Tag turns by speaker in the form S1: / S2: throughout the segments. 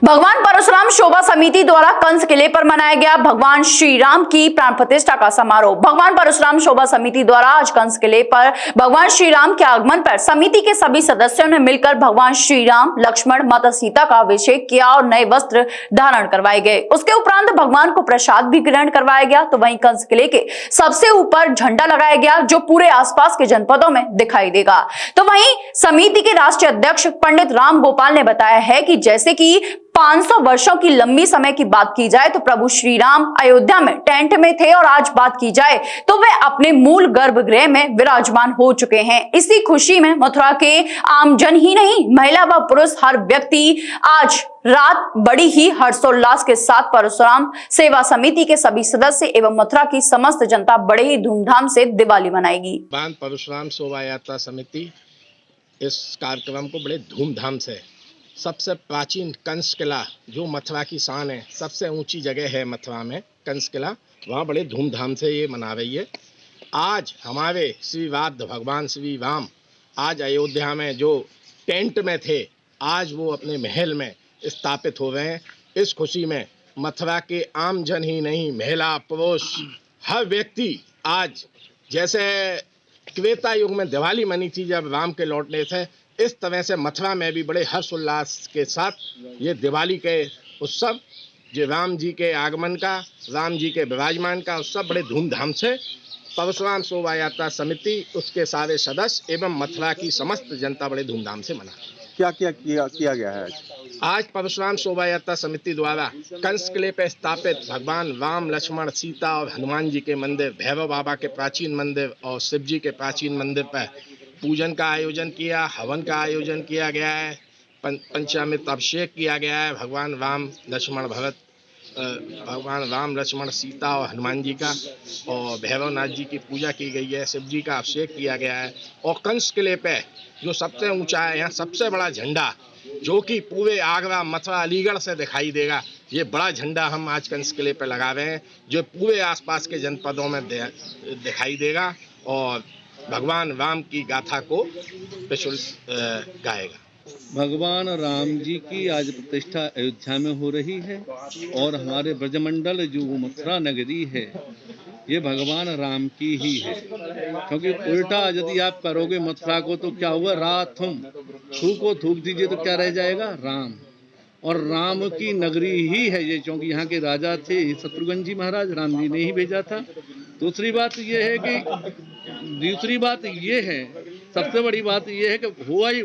S1: भगवान परशुराम शोभा समिति द्वारा कंस किले पर मनाया गया भगवान श्री राम की प्राण प्रतिष्ठा का समारोह। भगवान परशुराम शोभा समिति द्वारा आज कंस किले पर भगवान श्री राम के आगमन पर समिति के सभी सदस्यों ने मिलकर भगवान श्री राम, लक्ष्मण, माता सीता का अभिषेक किया और नए वस्त्र धारण करवाए गए। उसके उपरांत भगवान को प्रसाद भी ग्रहण करवाया गया। तो वहीं कंस किले के सबसे ऊपर झंडा लगाया गया जो पूरे आसपास के जनपदों में दिखाई देगा। तो वहीं समिति के राष्ट्रीय अध्यक्ष पंडित राम गोपाल ने बताया है कि जैसे कि 500 वर्षों की लंबी समय की बात की जाए तो प्रभु श्री राम अयोध्या में टेंट में थे और आज बात की जाए तो वे अपने मूल गर्भगृह में विराजमान हो चुके हैं। इसी खुशी में मथुरा के आमजन ही नहीं, महिला व पुरुष हर व्यक्ति आज रात बड़ी ही हर्षोल्लास के साथ परशुराम सेवा समिति के सभी सदस्य एवं मथुरा की समस्त जनता बड़े ही धूमधाम से दिवाली मनाएगी।
S2: परशुराम शोभा यात्रा समिति इस कार्यक्रम को बड़े धूमधाम से, सबसे प्राचीन कंस किला जो मथुरा की शान है, सबसे ऊंची जगह है मथुरा में कंस किला, वहाँ बड़े धूमधाम से ये मना रही है। आज हमारे श्री वाद भगवान श्री राम आज अयोध्या में जो टेंट में थे, आज वो अपने महल में स्थापित हो गए हैं। इस खुशी में मथुरा के आम जन ही नहीं, महिला पुरुष हर व्यक्ति आज, जैसे त्रेता युग में दिवाली मनी थी जब राम के लौटने से, इस तरह से मथुरा में भी बड़े हर्षोल्लास के साथ ये दिवाली के उत्सव, जो राम जी के आगमन का, राम जी के विराजमान का उत्सव बड़े धूमधाम से परशुराम शोभा यात्रा समिति, उसके सारे सदस्य एवं मथुरा की समस्त जनता बड़े धूमधाम से मना।
S3: क्या किया गया है
S2: आज परशुराम शोभा यात्रा समिति द्वारा कंस किले पर स्थापित भगवान राम, लक्ष्मण, सीता और हनुमान जी के मंदिर, भैरव बाबा के प्राचीन मंदिर और शिव जी के प्राचीन मंदिर पर पूजन का आयोजन किया, हवन का आयोजन किया गया है, पंचामृत अभिषेक किया गया है। भगवान राम, लक्ष्मण, सीता और हनुमान जी का और भैरवनाथ जी की पूजा की गई है, शिव जी का अभिषेक किया गया है। और कंस किले पे जो सबसे ऊंचा है, यहाँ सबसे बड़ा झंडा जो कि पूरे आगरा, मथुरा, अलीगढ़ से दिखाई देगा, ये बड़ा झंडा हम आज कंस किले पे लगा रहे हैं जो पूरे आसपास के जनपदों में दिखाई देगा और भगवान राम की गाथा को गाएगा।
S3: भगवान राम जी की आज प्रतिष्ठा अयोध्या में हो रही है और हमारे ब्रजमंडल जो मथुरा नगरी है ये भगवान राम की ही है, क्योंकि उल्टा यदि आप करोगे मथुरा को तो क्या हुआ, रात तुम थूको थूक दीजिए तो क्या रह जाएगा, राम। और राम की नगरी ही है ये, क्योंकि यहाँ के राजा थे शत्रुघ्न जी महाराज, राम जी ने ही भेजा था। दूसरी बात ये है, सबसे बड़ी बात ये है कि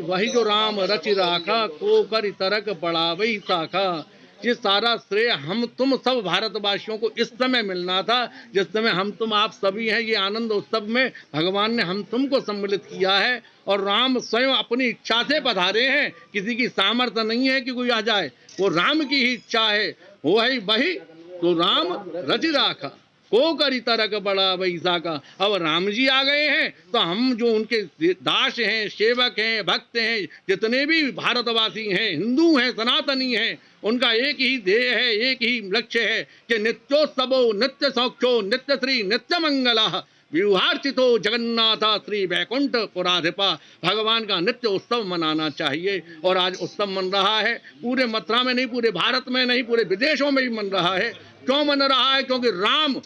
S3: वही जो राम रचि राखा को कर तरक बढ़ावई शाखा, ये सारा श्रेय हम तुम सब भारतवासियों को इस समय मिलना था जिस समय हम तुम आप सभी हैं। ये आनंद उत्सव में भगवान ने हम तुमको सम्मिलित किया है और राम स्वयं अपनी इच्छा से पधारे हैं, किसी की सामर्थ्य नहीं है कि कोई आ जाए, वो राम की ही इच्छा है। वही तो राम रचि राखा को करी तरक बड़ा वैसा का। अब राम जी आ गए हैं तो हम जो उनके दास हैं, सेवक हैं, भक्त हैं, जितने भी भारतवासी हैं, हिंदू हैं, सनातनी हैं, उनका एक ही ध्येय है, एक ही लक्ष्य है कि नित्योत्सवो नित्य सौख्यो नित्य श्री नित्य मंगला व्यूहार्चितो जगन्नाथ श्री वैकुंठ पुराधिपा। भगवान का नित्य उत्सव मनाना चाहिए और आज उत्सव मन रहा है, पूरे मथुरा में नहीं, पूरे भारत में नहीं, पूरे विदेशों में भी मन रहा है। क्यों मन रहा है? क्योंकि राम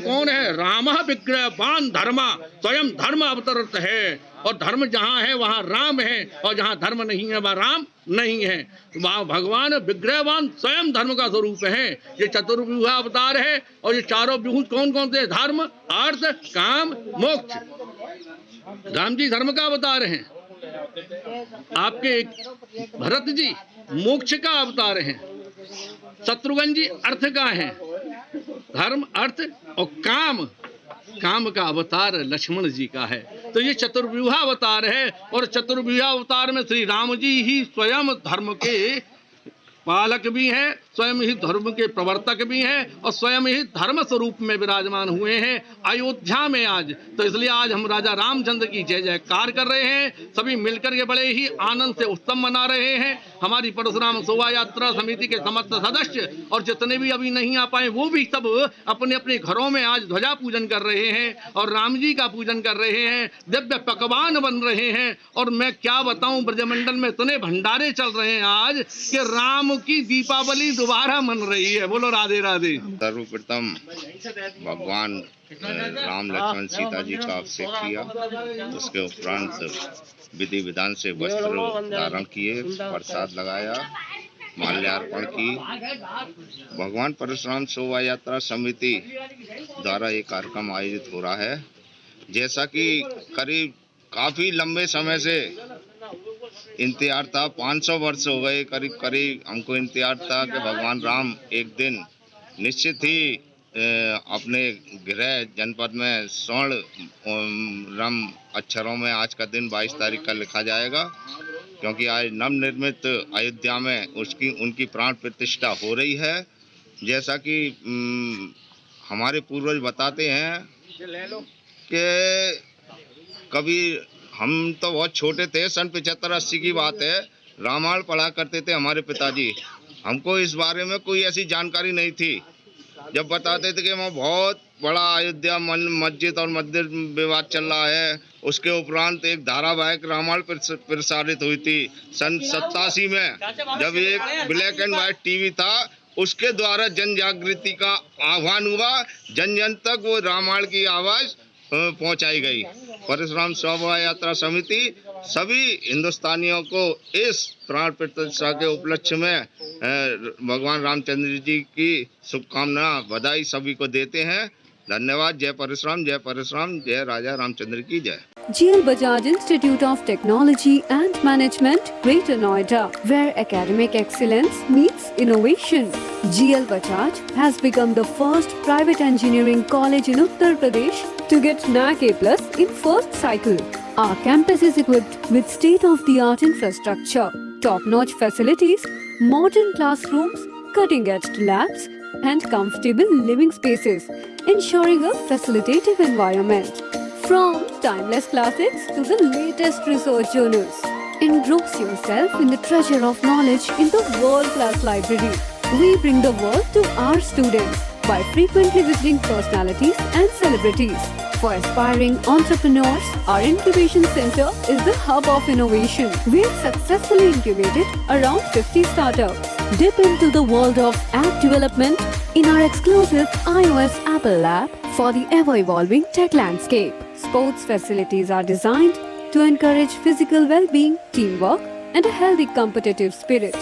S3: कौन है? राम विग्रहवान धर्मा, स्वयं धर्म अवतरित है और धर्म जहाँ है वहाँ राम है और जहाँ धर्म नहीं है वहाँ राम नहीं है। वहाँ भगवान विग्रहवान स्वयं धर्म का स्वरूप है। ये चतुर्व्यूह अवतार है और ये चारों व्यूह कौन कौन से? धर्म, अर्थ, काम, मोक्ष। राम जी धर्म का अवतार हैं, आपके भरत जी मोक्ष का अवतार हैं, शत्रुघ्न जी अर्थ का है, धर्म, अर्थ और काम का अवतार लक्ष्मण जी का है। तो ये चतुर्व्यूह अवतार है और चतुर्व्यूह अवतार में श्री राम जी ही स्वयं धर्म के पालक भी हैं, स्वयं ही धर्म के प्रवर्तक भी हैं और स्वयं ही धर्म स्वरूप में विराजमान हुए हैं अयोध्या में आज। तो इसलिए आज हम राजा रामचंद्र की जय जयकार कर रहे हैं, सभी मिलकर के बड़े ही आनंद से उत्सव मना रहे हैं। हमारी परशुराम शोभा यात्रा समिति के समस्त सदस्य और जितने भी अभी नहीं आ पाए वो भी सब अपने अपने घरों में आज ध्वजा पूजन कर रहे हैं और राम जी का पूजन कर रहे हैं, दिव्य पकवान बन रहे हैं। और मैं क्या बताऊं, ब्रजमंडल में इतने भंडारे चल रहे हैं आज कि राम राम की दीपावली दोबारा मन रही है। बोलो राधे राधे।
S4: सर्वप्रथम भगवान राम लक्ष्मण सीता जी का अभिषेक किया, उसके उपरांत विधि विधान से वस्त्र धारण किए, प्रसाद लगाया, माल्यार्पण की। भगवान परशुराम शोभा यात्रा समिति द्वारा एक कार्यक्रम आयोजित हो रहा है। जैसा कि करीब काफी लंबे समय से इंतजार था, 500 वर्ष हो गए करीब करीब हमको इंतजार था कि भगवान राम एक दिन निश्चित ही अपने गृह जनपद में स्वर्ण रम अक्षरों में आज का दिन 22 तारीख का लिखा जाएगा, क्योंकि आज नवनिर्मित अयोध्या में उनकी प्राण प्रतिष्ठा हो रही है। जैसा कि हमारे पूर्वज बताते हैं कि कभी हम तो बहुत छोटे थे, सन 75-80 की बात है, रामायण पढ़ा करते थे हमारे पिताजी। हमको इस बारे में कोई ऐसी जानकारी नहीं थी। जब बताते थे कि वहाँ बहुत बड़ा अयोध्या मस्जिद और मंदिर विवाद चल रहा है, उसके उपरांत एक धारावाहिक रामायण प्रसारित हुई थी सन 87 में, जब एक ब्लैक एंड व्हाइट टीवी था, उसके द्वारा जन जागृति का आह्वान हुआ, जन जन तक वो रामायण की आवाज पहुंचाई गई। परशुराम शोभा यात्रा समिति सभी हिंदुस्तानियों को इस प्राण प्रतिष्ठा के उपलक्ष्य में भगवान रामचंद्र जी की शुभकामना बधाई सभी को देते हैं। धन्यवाद। जय परशुराम, जय परशुराम, जय राजा रामचंद्र की जय।
S5: GL Bajaj Institute of Technology and Management, Greater Noida, where academic excellence meets innovation. GL Bajaj has become the first private engineering college in Uttar Pradesh to get NAC A+ in first cycle. Our campus is equipped with state-of-the-art infrastructure, top-notch facilities, modern classrooms, cutting-edge labs, and comfortable living spaces, ensuring a facilitative environment. From timeless classics to the latest research journals, engross yourself in the treasure of knowledge in the world-class library. We bring the world to our students by frequently visiting personalities and celebrities. For aspiring entrepreneurs, our incubation center is the hub of innovation. We've successfully incubated around 50 startups. Dip into the world of app development in our exclusive iOS Apple lab for the ever-evolving tech landscape. Sports facilities are designed to encourage physical well-being, teamwork, and a healthy competitive spirit.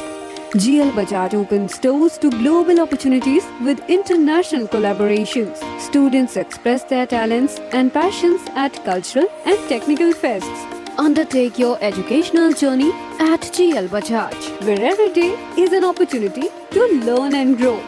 S5: GL Bajaj opens doors to global opportunities with international collaborations. Students express their talents and passions at cultural and technical fests. Undertake your educational journey at GL Bajaj, where every day is an opportunity to learn and grow.